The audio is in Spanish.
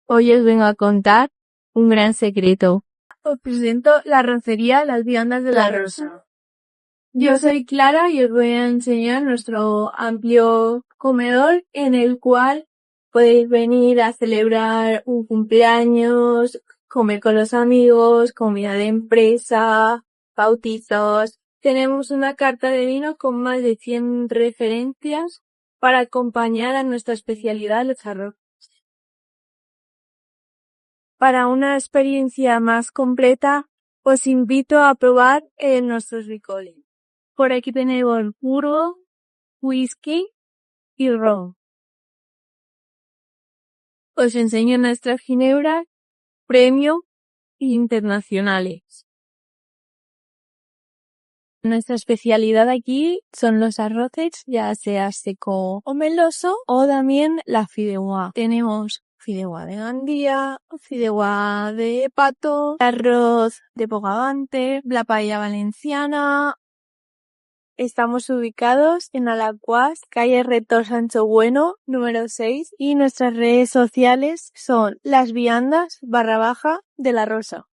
Hoy os vengo a contar un gran secreto. Os presento la arrocería Las Viandas de la Rosa. Yo soy Clara y os voy a enseñar nuestro amplio comedor en el cual podéis venir a celebrar un cumpleaños, comer con los amigos, comida de empresa, bautizos. Tenemos una carta de vino con más de 100 referencias para acompañar a nuestra especialidad, los arroces. Para una experiencia más completa, os invito a probar nuestros licores. Por aquí tenemos puro, whisky y ron. Os enseño nuestras ginebras premium e internacionales. Nuestra especialidad aquí son los arroces, ya sea seco o meloso, o también la fideuá. Tenemos fideuá de gandía, fideuá de pato, arroz de bogavante, la paella valenciana. Estamos ubicados en Alacuás, calle Rector Sancho Bueno, número 6, y nuestras redes sociales son Las Viandas _de la Rosa.